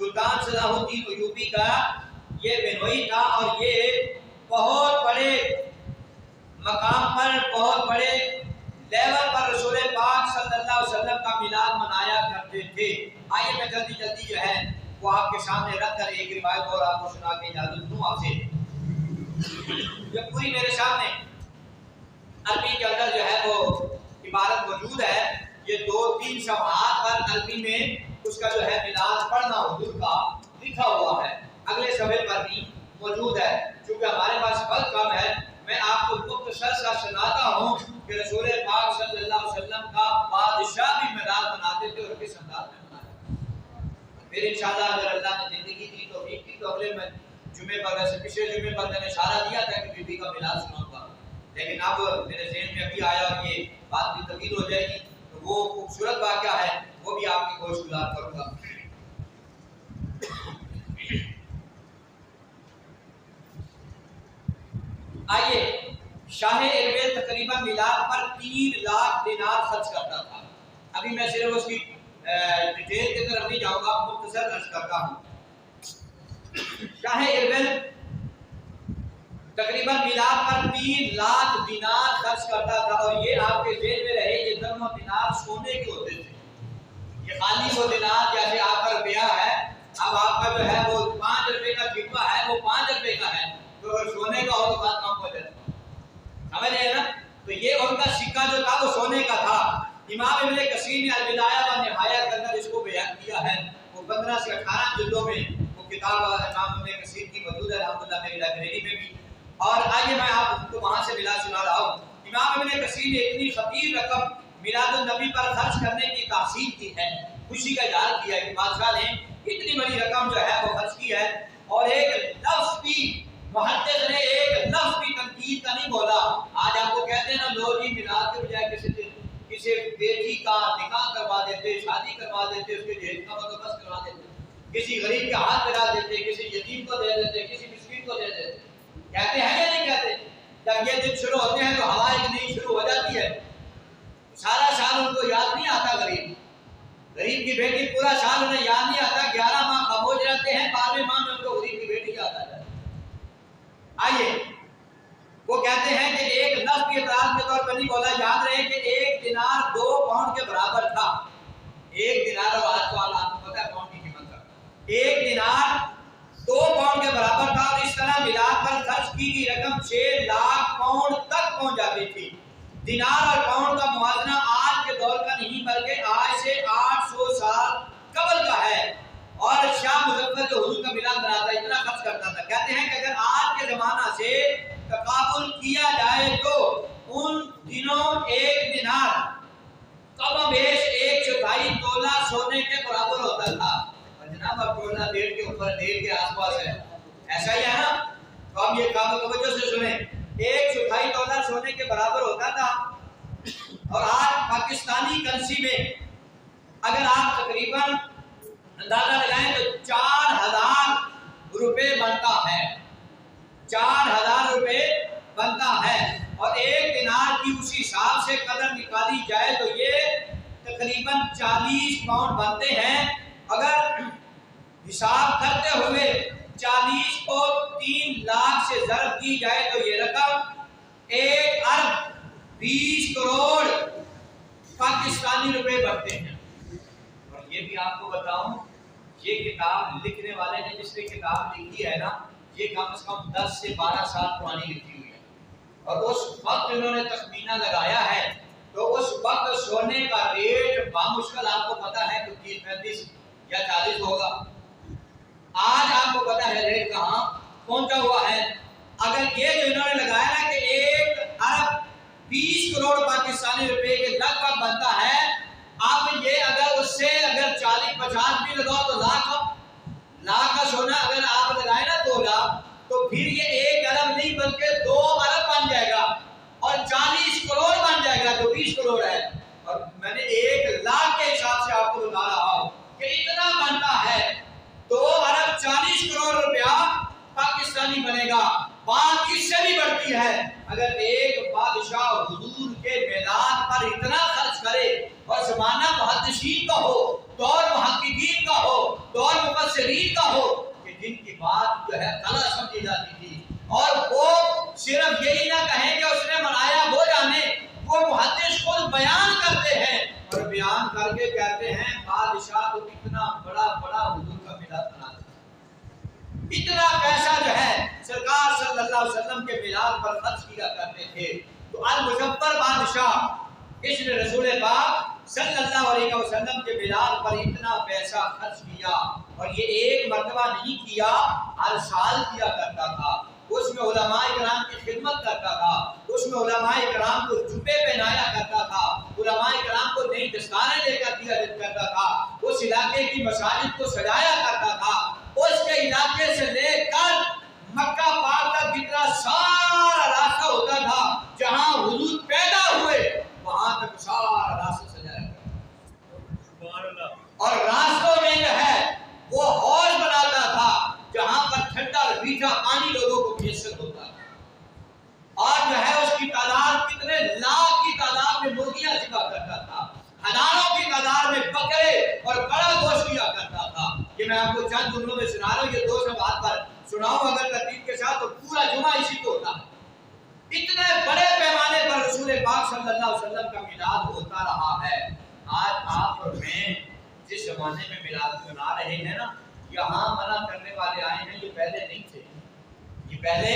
سلطان صلاح الدین ایوبی کا یہ بنوئی تھا اور یہ بہت بڑے مقام پر بہت بڑے لیول پر رسول پاک صلی اللہ علیہ وسلم کا میلاد منایا کرتے تھے۔ آئیے میں جلدی جلدی جو ہے وہ آپ کے سامنے رکھ کر ایک روایت اور آپ کو سنا کے اجازت دوں آپ سے۔ یہ پوری میرے سامنے عربی کے اندر جو ہے وہ عبارت موجود ہے، یہ 2-3 صفحات پر عربی میں اس کا جو ہے میلاد پڑھنا حضور کا لکھا ہوا ہے، اگلے صفحے پر بھی موجود ہے۔ چونکہ ہمارے پاس وقت کم ہے، میں آپ کو مختصر سا سناتا ہوں کہ رسول پاک صلی اللہ علیہ وسلم کا بادشاہ بھی میلاد مناتے تھے اور کس انداز میں مناتے۔ پھر انشاءاللہ اگر اللہ نے زندگی دی توفیق دی تو اگلے میں جمعے پر ویسے پچھلے جمعے پر میں نے اشارہ دیا تھا کہ بی بی کا میلاد سناؤں گا، لیکن اب میرے ذہن میں ابھی آیا اور یہ بات بھی طویل ہو جائے گی تو وہ خوبصورت واقعہ ہے وہ بھی آپ کی گوش گزار کروں گا۔ آئیے، شاہ اربیل تقریباً میلاد پر 3 لاکھ دینار خرچ کرتا تھا۔ ابھی میں صرف اس کی ڈیٹیل کی طرف نہیں جاؤں گا، مختصر عرض کرتا ہوں۔ شاہ اربیل تقریباً میلاد پر 3 لاکھ دینار خرچ کرتا تھا، اور یہ آپ کے ذہن میں رہے یہ دونوں دینار سونے کے ہوتے تھے۔ یہ خالی وہ دینار جیسے آپ کا روپیہ ہے، اب آپ کا جو ہے وہ 5 روپے کا سکہ ہے، وہ 5 روپے کا ہے، تو اگر سونے کا ہو تو بات کم ہو جاتی ہے، سمجھ رہے ہیں نا؟ تو یہ ان کا سکہ جو تھا وہ سونے کا تھا۔ امام ابن کثیر نے البدایہ و نہایہ کے اندر اس کو بیان کیا ہے، وہ 15 سے 18 جلدوں میں وہ کتاب امام ابن کثیر کی موجود ہے، الحمدللہ میری لائبریری میں بھی۔ اور آئیے میں آپ کو وہاں سے ملا سنا رہا ہوں۔ امام ابن کثیر نے اتنی خطیر رقم میلاد النبی پر خرچ کرنے کی تحسین کی ہے، خوشی کا اظہار کیا ہے کہ بادشاہ نے اتنی بڑی رقم جو ہے وہ خرچ کی ہے، اور ایک لفظ بھی محدث نے ایک لفظ بھی تنقید کا نہیں بولا۔ آج آپ کو کہتے ہیں نا لوگ جی میلاد کے بجائے کسی بیٹی کا نکاح کروا دیتے، شادی کروا دیتے، اس کے جہیز کا بندوبست کروا دیتے، کسی غریب کے ہاتھ لگا دیتے، کسی یتیم کو دے دیتے، کسی مسکین کو دے دیتے، کہتے ہیں یا نہیں کہتے؟ جب یہ دن شروع ہوتے ہیں تو ہوا ایک نئی شروع ہو جاتی ہے، سارا سال ان کو یاد نہیں آتا، غریب کی بیٹی پورا سال انہیں یاد نہیں آتا، 11 ماہ خاموش رہتے ہیں، 12ویں ماہ میں ان کو غریب کی بیٹی یاد آ جاتی ہے۔ آئیے، وہ کہتے ہیں کہ ایک لفظ کی اعتراض کے طور پر نہیں بولا، یاد رہے کہ 1 دینار 2 پاؤنڈ کے برابر تھا۔ 1 دینار اور آج کو آپ کو پتا ہے پاؤنڈ کی قیمت کا، 1 دینار 2 پاؤنڈ کے برابر تھا، اور اس طرح میلاد پر خرچ کی گئی رقم 6 لاکھ پاؤنڈ تک پہنچ جاتی تھی۔ دینار اور پاؤنڈ کا موازنہ آج کے دور کا نہیں بلکہ آج سے 800 سال قبل کا ہے، اور شاہ مظفر جو حضور کا میلاد مناتا ہے اتنا خرچ کرتا تھا۔ کہتے ہیں کہ اگر آج کے زمانہ سے تقابل کیا جائے تو ان دنوں 1 دینار کم و بیش 1/4 تولہ سونے کے برابر ہوتا تھا، اور جناب اب تولہ 1.5 کے اوپر 1.5 کے آس پاس ہے، ایسا ہی ہے نا؟ تو ہم یہ کام توجہ سے سنیں، 1/4 تولہ سونے کے برابر ہوتا تھا، اور آج پاکستانی کرنسی میں اگر آپ تقریباً اندازہ لگائیں تو 4000 روپے بنتا ہے، 4000 روپے بنتا ہے، اور 1 دینار کی اسی حساب سے قدر نکالی جائے تو یہ تقریباً 40 پاؤنڈ بنتے ہیں۔ اگر حساب کرتے ہوئے 40 کو 3 لاکھ سے ضرب کی جائے تو یہ رقم 1 ارب 20 کروڑ پاکستانی روپے بنتے ہیں۔ اور یہ بھی آپ کو بتاؤں، یہ کتاب لکھنے والے نے جس نے کتاب لکھی ہے نا، یہ کم از کم 10 سے 12 سال پرانی لکھی ہوئی ہے، اور اس وقت انہوں نے تخمینہ لگایا ہے تو اس وقت سونے کا ریٹ بامشکل آپ کو پتا ہے کہ 30-35 یا 40 ہوگا۔ آج آپ کو پتا ہے ریٹ کہاں پہنچا ہوا ہے۔ اگر یہ جو انہوں نے لگایا نا کہ 1 ارب 20 کروڑ پاکستانی روپے کے لگ بھگ بنتا ہے، اب یہ اگر اس سے اگر 40-50 بھی لگاؤ تو لاکھ کا سونا اگر آپ لگائے نا 2 لاکھ تو پھر یہ 1 ارب نہیں بلکہ 2 ارب بن جائے گا، اور 40 کروڑ بن جائے گا تو 20 کروڑ ہے۔ اور میں نے 1 لاکھ کے حساب سے آپ کو بتا رہا ہوں کہ اتنا بنتا ہے، 2 ارب 40 کروڑ روپیہ پاکستانی بنے گا۔ بات اس سے بھی بڑھتی ہے، اگر ایک بادشاہ حضور کے میلاد پر اتنا خرچ کرے، اور زمانہ محدثین کا ہو، دور محققین کا ہو، دور مفسرین مفسرین کا ہو کہ جن کی بات جو ہے غلط سمجھی جاتی تھی، اور وہ صرف یہی نہ کہیں کہ اس نے منایا وہ جانے، وہ محدث خود بیان کرتے ہیں اور بیان کر کے کہتے ہیں بادشاہ تو اتنا بڑا بڑا حضور کا میلاد بنا دیتا، اتنا پیسہ جو ہے سرکار صلی اللہ علیہ وسلم کے میلاد پر خرچ کیا کرتے تھے۔ تو المظفر بادشاہ اس نے رسول پاک صلی اللہ علیہ وسلم کے میلاد پر اتنا پیسہ خرچ کیا، اور یہ ایک مرتبہ نہیں کیا، ہر سال کیا کرتا تھا۔ اس میں علماء کرام کی خدمت کرتا تھا، اس میں علماء کرام کو جبے پہنایا کرتا تھا، علماء کرام کو نئی دستاریں لے کر دیا کرتا تھا، اس علاقے کی مساجد کو سجایا کرتا تھا۔ اس کے علاقے سے لے کر مکہ پاک تک جتنا سارا راستہ ہوتا تھا جہاں حضور پیدا ہوئے وہاں تک سارا راستہ سجایا کرتا، اور راستوں میں جو ہے وہ حوض بناتا تھا جہاں پر ٹھنڈا اور میٹھا پانی لوگوں کو میسر ہوتا تھا، اور جو ہے اس کی تعداد کتنے لاکھ کی تعداد میں مرغیاں ذبح کرتا تھا، ہزاروں کی تعداد میں بکرے اور بڑا گوشت کیا کرتا تھا۔ یہ میں آپ کو چند جملوں میں سنا رہا ہوں، یہ 2 بات پر سناؤں اگر ترتیب کے ساتھ تو پورا جمعہ اسی کو ہوتا ہے۔ اتنے بڑے پیمانے پر رسول پاک صلی اللہ علیہ وسلم کا میلاد ہوتا رہا ہے۔ آج آپ اور میں جس زمانے میں میلاد منا رہے ہیں نا، یہاں منع کرنے والے آئے ہیں، یہ پہلے نہیں تھے، یہ پہلے